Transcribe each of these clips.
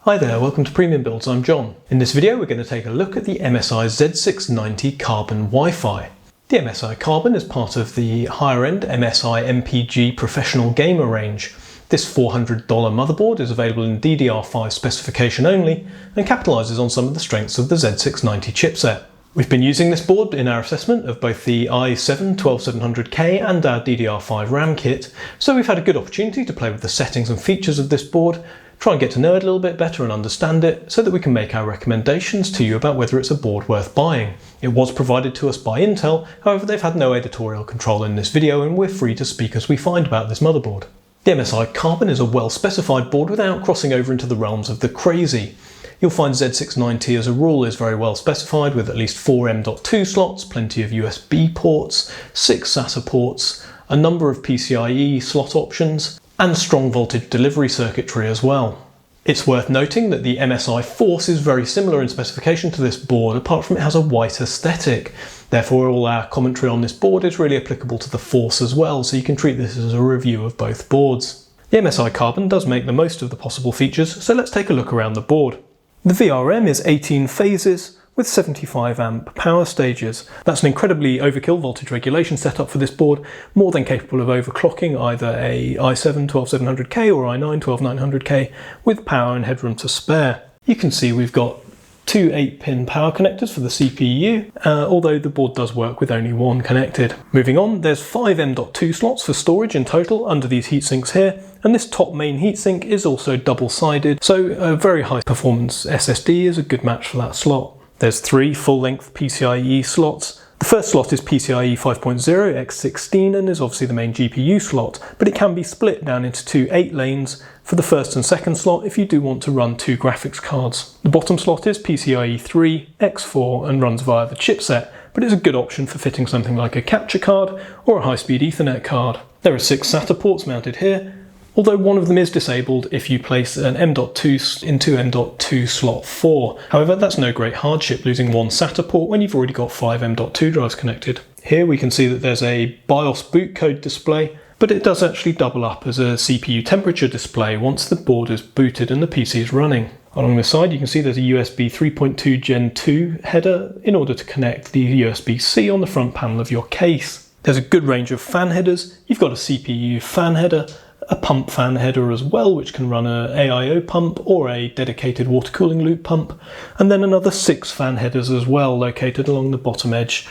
Hi there, welcome to Premium Builds, I'm John. In this video we're going to take a look at the MSI Z690 Carbon WiFi. The MSI Carbon is part of the higher end MSI MPG Professional Gamer range. This $400 motherboard is available in DDR5 specification only and capitalises on some of the strengths of the Z690 chipset. We've been using this board in our assessment of both the i7-12700K and our DDR5 RAM kit, so we've had a good opportunity to play with the settings and features of this board, try and get to know it a little bit better and understand it so that we can make our recommendations to you about whether it's a board worth buying. It was provided to us by Intel, however they've had no editorial control in this video and we're free to speak as we find about this motherboard. The MSI Carbon is a well-specified board without crossing over into the realms of the crazy. You'll find Z690 as a rule is very well specified with at least 4 M.2 slots, plenty of USB ports, 6 SATA ports, a number of PCIe slot options, and strong voltage delivery circuitry as well. It's worth noting that the MSI Force is very similar in specification to this board, apart from it has a white aesthetic. Therefore all our commentary on this board is really applicable to the Force as well, so you can treat this as a review of both boards. The MSI Carbon does make the most of the possible features, so let's take a look around the board. The VRM is 18 phases with 75 amp power stages. That's an incredibly overkill voltage regulation setup for this board, more than capable of overclocking either a i7-12700K or i9-12900K with power and headroom to spare. You can see we've got two 8-pin power connectors for the CPU, although the board does work with only one connected. Moving on, there's 5 M.2 slots for storage in total under these heatsinks here, and this top main heatsink is also double-sided, so a very high performance SSD is a good match for that slot. There's 3 full-length PCIe slots. The first slot is PCIe 5.0 x 16 and is obviously the main GPU slot, but it can be split down into two 8 lanes for the first and second slot if you do want to run 2 graphics cards. The bottom slot is PCIe 3 x 4 and runs via the chipset, but it's a good option for fitting something like a capture card or a high-speed Ethernet card. There are 6 SATA ports mounted here, although one of them is disabled if you place an M.2 into M.2 slot 4. However, that's no great hardship losing one SATA port when you've already got 5 M.2 drives connected. Here we can see that there's a BIOS boot code display, but it does actually double up as a CPU temperature display once the board is booted and the PC is running. Along the side you can see there's a USB 3.2 Gen 2 header in order to connect the USB-C on the front panel of your case. There's a good range of fan headers. You've got a CPU fan header, a pump fan header as well, which can run an AIO pump or a dedicated water cooling loop pump, and then another 6 fan headers as well located along the bottom edge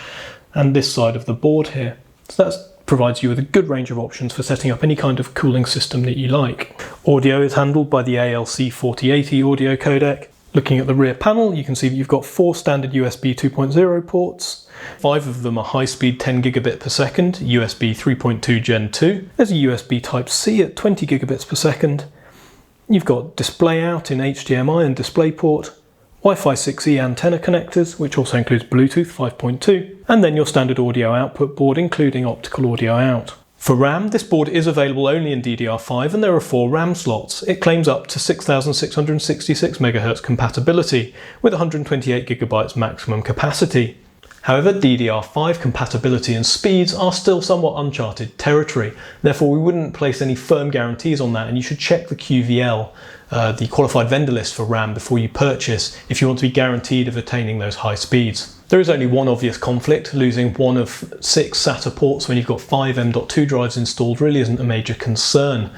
and this side of the board here. So that provides you with a good range of options for setting up any kind of cooling system that you like. Audio is handled by the ALC4080 audio codec. Looking at the rear panel, you can see that you've got 4 standard USB 2.0 ports. 5 of them are high-speed 10 gigabit per second, USB 3.2 Gen 2. There's a USB Type-C at 20 gigabits per second. You've got display out in HDMI and DisplayPort, Wi-Fi 6E antenna connectors, which also includes Bluetooth 5.2, and then your standard audio output board, including optical audio out. For RAM, this board is available only in DDR5 and there are 4 RAM slots. It claims up to 6666 MHz compatibility with 128 GB maximum capacity. However, DDR5 compatibility and speeds are still somewhat uncharted territory, therefore we wouldn't place any firm guarantees on that and you should check the QVL, the qualified vendor list for RAM, before you purchase if you want to be guaranteed of attaining those high speeds. There is only one obvious conflict. Losing one of 6 SATA ports when you've got 5 M.2 drives installed really isn't a major concern.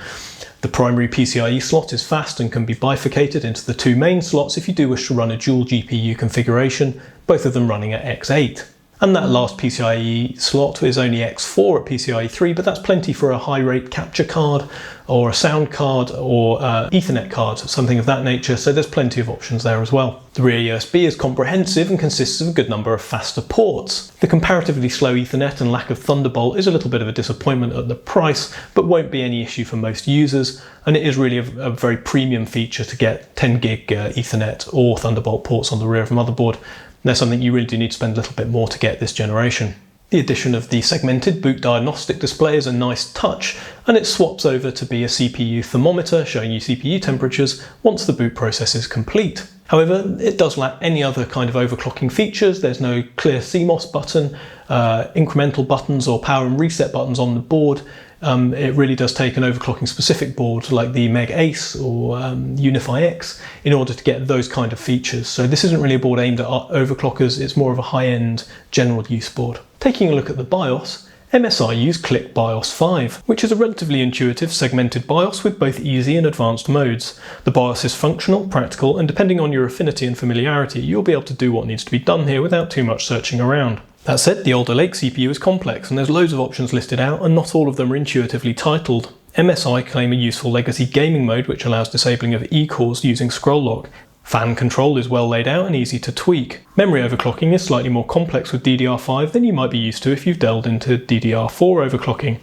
The primary PCIe slot is fast and can be bifurcated into the 2 main slots if you do wish to run a dual GPU configuration, both of them running at X8. And that last PCIe slot is only X4 at PCIe 3, but that's plenty for a high-rate capture card or a sound card or Ethernet card, something of that nature, so there's plenty of options there as well. The rear USB is comprehensive and consists of a good number of faster ports. The comparatively slow Ethernet and lack of Thunderbolt is a little bit of a disappointment at the price, but won't be any issue for most users, and it is really a very premium feature to get 10 gig Ethernet or Thunderbolt ports on the rear of a motherboard. There's something you really do need to spend a little bit more to get this generation. The addition of the segmented boot diagnostic display is a nice touch, and it swaps over to be a CPU thermometer showing you CPU temperatures once the boot process is complete. However, it does lack any other kind of overclocking features. There's no clear CMOS button, incremental buttons or power and reset buttons on the board. It really does take an overclocking specific board like the Meg Ace or Unify X in order to get those kind of features. So this isn't really a board aimed at overclockers, it's more of a high-end general use board. Taking a look at the BIOS, MSI use Click BIOS 5, which is a relatively intuitive segmented BIOS with both easy and advanced modes. The BIOS is functional, practical, and depending on your affinity and familiarity, you'll be able to do what needs to be done here without too much searching around. That said, the Alder Lake CPU is complex and there's loads of options listed out and not all of them are intuitively titled. MSI claim a useful legacy gaming mode which allows disabling of E-cores using scroll lock. Fan control is well laid out and easy to tweak. Memory overclocking is slightly more complex with DDR5 than you might be used to if you've delved into DDR4 overclocking.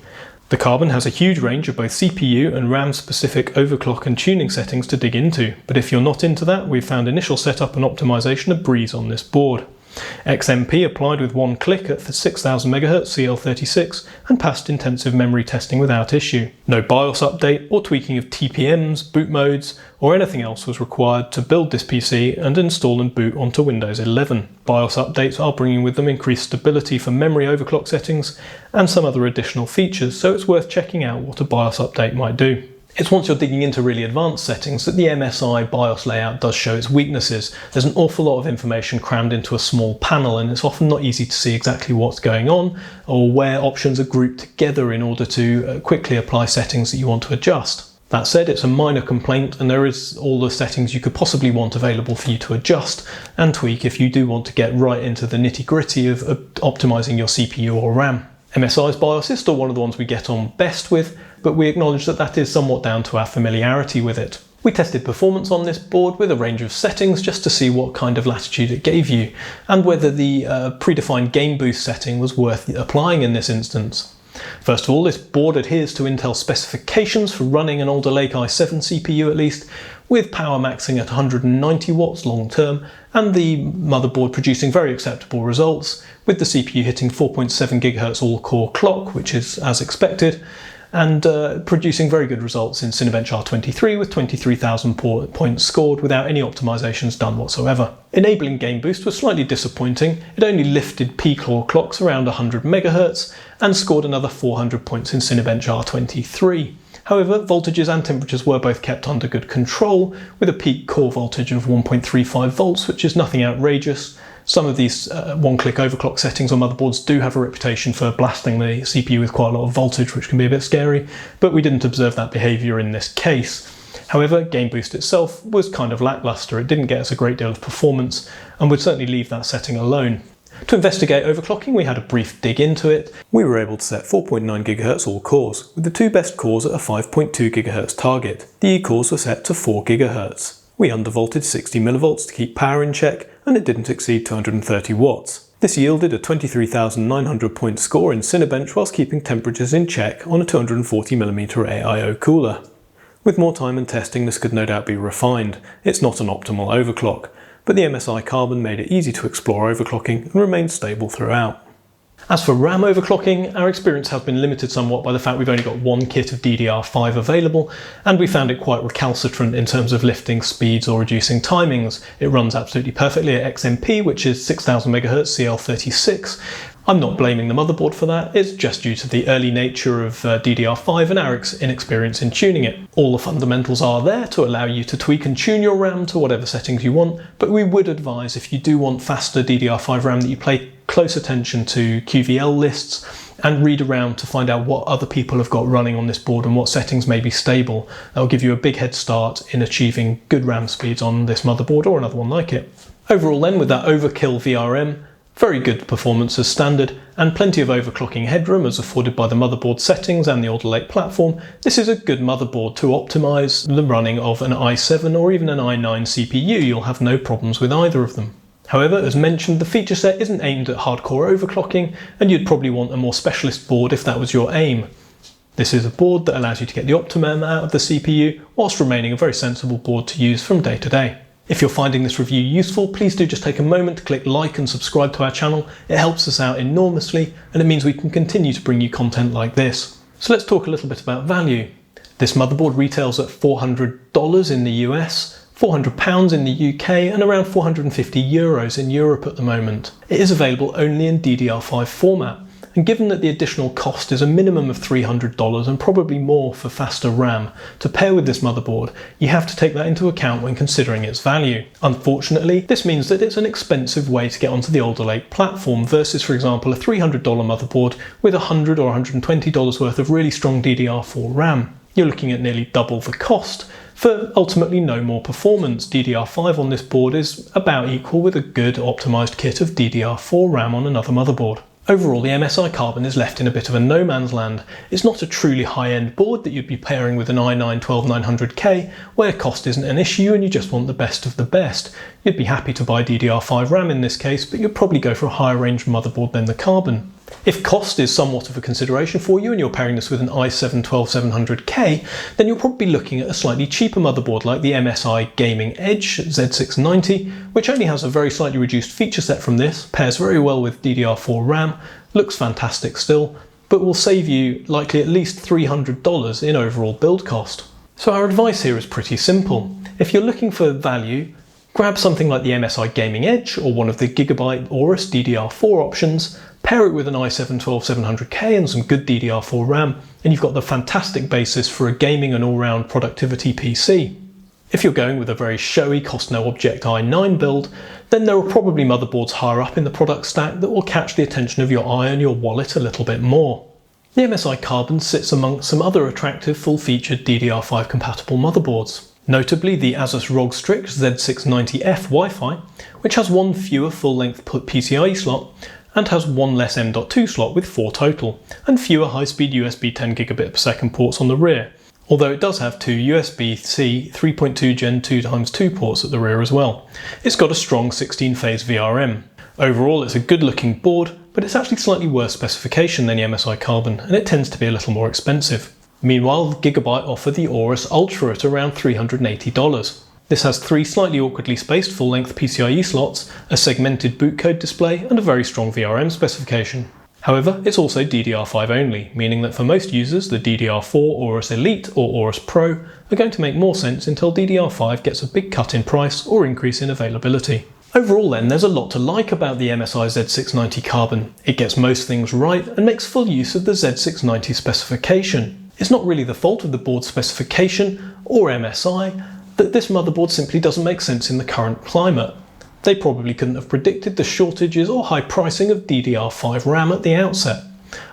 The Carbon has a huge range of both CPU and RAM specific overclock and tuning settings to dig into, but if you're not into that, we've found initial setup and optimization a breeze on this board. XMP applied with one click at 6000 MHz CL36 and passed intensive memory testing without issue. No BIOS update or tweaking of TPMs, boot modes, or anything else was required to build this PC and install and boot onto Windows 11. BIOS updates are bringing with them increased stability for memory overclock settings and some other additional features, so it's worth checking out what a BIOS update might do. It's once you're digging into really advanced settings that the MSI BIOS layout does show its weaknesses. There's an awful lot of information crammed into a small panel and it's often not easy to see exactly what's going on or where options are grouped together in order to quickly apply settings that you want to adjust. That said, it's a minor complaint and there is all the settings you could possibly want available for you to adjust and tweak if you do want to get right into the nitty-gritty of optimizing your CPU or RAM. MSI's BIOS is still one of the ones we get on best with, but we acknowledge that that is somewhat down to our familiarity with it. We tested performance on this board with a range of settings just to see what kind of latitude it gave you, and whether the predefined game boost setting was worth applying in this instance. First of all, this board adheres to Intel specifications for running an Alder Lake i7 CPU at least, with power maxing at 190 watts long term, and the motherboard producing very acceptable results, with the CPU hitting 4.7 GHz all-core clock, which is as expected, and producing very good results in Cinebench R23 with 23,000 points scored without any optimizations done whatsoever. Enabling Game Boost was slightly disappointing. It only lifted P-core clocks around 100 MHz and scored another 400 points in Cinebench R23. However, voltages and temperatures were both kept under good control, with a peak core voltage of 1.35 volts, which is nothing outrageous. Some of these one-click overclock settings on motherboards do have a reputation for blasting the CPU with quite a lot of voltage, which can be a bit scary, but we didn't observe that behaviour in this case. However, Game Boost itself was kind of lacklustre. It didn't get us a great deal of performance, and would certainly leave that setting alone. To investigate overclocking, we had a brief dig into it. We were able to set 4.9 GHz all cores, with the two best cores at a 5.2 GHz target. The E-cores were set to 4 GHz. We undervolted 60 mV to keep power in check, and it didn't exceed 230 watts. This yielded a 23,900 point score in Cinebench whilst keeping temperatures in check on a 240mm AIO cooler. With more time and testing, this could no doubt be refined. It's not an optimal overclock, but the MSI Carbon made it easy to explore overclocking and remained stable throughout. As for RAM overclocking, our experience has been limited somewhat by the fact we've only got one kit of DDR5 available, and we found it quite recalcitrant in terms of lifting speeds or reducing timings. It runs absolutely perfectly at XMP, which is 6000 MHz CL36. I'm not blaming the motherboard for that, it's just due to the early nature of DDR5 and our inexperience in tuning it. All the fundamentals are there to allow you to tweak and tune your RAM to whatever settings you want, but we would advise if you do want faster DDR5 RAM that you pay close attention to QVL lists and read around to find out what other people have got running on this board and what settings may be stable. That will give you a big head start in achieving good RAM speeds on this motherboard or another one like it. Overall then, with that overkill VRM, very good performance as standard, and plenty of overclocking headroom as afforded by the motherboard settings and the Alder Lake platform, this is a good motherboard to optimise the running of an i7 or even an i9 CPU. You'll have no problems with either of them. However, as mentioned, the feature set isn't aimed at hardcore overclocking, and you'd probably want a more specialist board if that was your aim. This is a board that allows you to get the optimum out of the CPU, whilst remaining a very sensible board to use from day to day. If you're finding this review useful, please do just take a moment to click like and subscribe to our channel. It helps us out enormously, and it means we can continue to bring you content like this. So let's talk a little bit about value. This motherboard retails at $400 in the US, £400 in the UK and around €450 in Europe at the moment. It is available only in DDR5 format, and given that the additional cost is a minimum of $300 and probably more for faster RAM to pair with this motherboard, you have to take that into account when considering its value. Unfortunately, this means that it's an expensive way to get onto the Alder Lake platform versus, for example, a $300 motherboard with $100 or $120 worth of really strong DDR4 RAM. You're looking at nearly double the cost for ultimately no more performance. DDR5 on this board is about equal with a good optimised kit of DDR4 RAM on another motherboard. Overall, the MSI Carbon is left in a bit of a no man's land. It's not a truly high-end board that you'd be pairing with an i9-12900K, where cost isn't an issue and you just want the best of the best. You'd be happy to buy DDR5 RAM in this case, but you'd probably go for a higher range motherboard than the Carbon. If cost is somewhat of a consideration for you and you're pairing this with an i7-12700K, then you're probably looking at a slightly cheaper motherboard like the MSI Gaming Edge Z690, which only has a very slightly reduced feature set from this, pairs very well with DDR4 RAM, looks fantastic still, but will save you likely at least $300 in overall build cost. So our advice here is pretty simple. If you're looking for value, grab something like the MSI Gaming Edge or one of the Gigabyte Aorus DDR4 options, pair it with an i7-12700K and some good DDR4 RAM, and you've got the fantastic basis for a gaming and all-round productivity PC. If you're going with a very showy cost-no-object i9 build, then there are probably motherboards higher up in the product stack that will catch the attention of your eye and your wallet a little bit more. The MSI Carbon sits amongst some other attractive full-featured DDR5 compatible motherboards, notably the Asus ROG Strix Z690F Wi-Fi, which has one fewer full-length PCIe slot and has one less M.2 slot with 4 total, and fewer high-speed USB 10GB/s ports on the rear, although it does have two USB-C 3.2 Gen 2x2 ports at the rear as well. It's got a strong 16-phase VRM. Overall, it's a good-looking board, but it's actually slightly worse specification than the MSI Carbon, and it tends to be a little more expensive. Meanwhile, Gigabyte offer the Aorus Ultra at around $380. This has 3 slightly awkwardly spaced full-length PCIe slots, a segmented bootcode display, and a very strong VRM specification. However, it's also DDR5 only, meaning that for most users, the DDR4 Aorus Elite or Aorus Pro are going to make more sense until DDR5 gets a big cut in price or increase in availability. Overall then, there's a lot to like about the MSI Z690 Carbon. It gets most things right and makes full use of the Z690 specification. It's not really the fault of the board specification or MSI that this motherboard simply doesn't make sense in the current climate. They probably couldn't have predicted the shortages or high pricing of DDR5 RAM at the outset,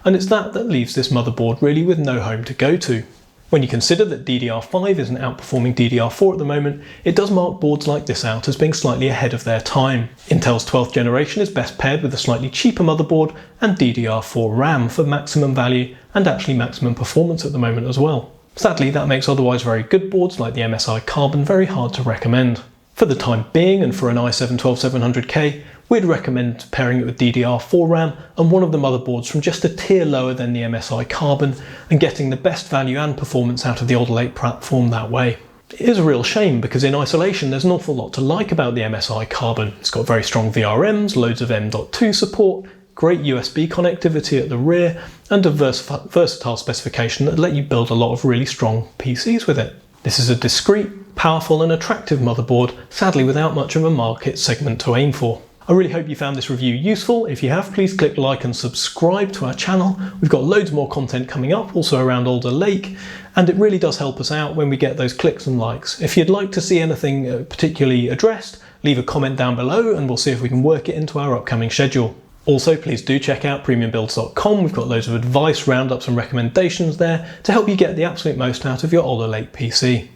and it's that leaves this motherboard really with no home to go to. When you consider that DDR5 isn't outperforming DDR4 at the moment, it does mark boards like this out as being slightly ahead of their time. Intel's 12th generation is best paired with a slightly cheaper motherboard and DDR4 RAM for maximum value and actually maximum performance at the moment as well. Sadly, that makes otherwise very good boards like the MSI Carbon very hard to recommend. For the time being, and for an i7-12700K, we'd recommend pairing it with DDR4 RAM and one of the motherboards from just a tier lower than the MSI Carbon and getting the best value and performance out of the Alder Lake platform that way. It is a real shame because in isolation there's an awful lot to like about the MSI Carbon. It's got very strong VRMs, loads of M.2 support, great USB connectivity at the rear, and a versatile specification that let you build a lot of really strong PCs with it. This is a discreet, powerful and attractive motherboard, sadly without much of a market segment to aim for. I really hope you found this review useful. If you have, please click like and subscribe to our channel. We've got loads more content coming up, also around Alder Lake, and it really does help us out when we get those clicks and likes. If you'd like to see anything particularly addressed, leave a comment down below and we'll see if we can work it into our upcoming schedule. Also, please do check out premiumbuilds.com. We've got loads of advice, roundups and recommendations there to help you get the absolute most out of your Alder Lake PC.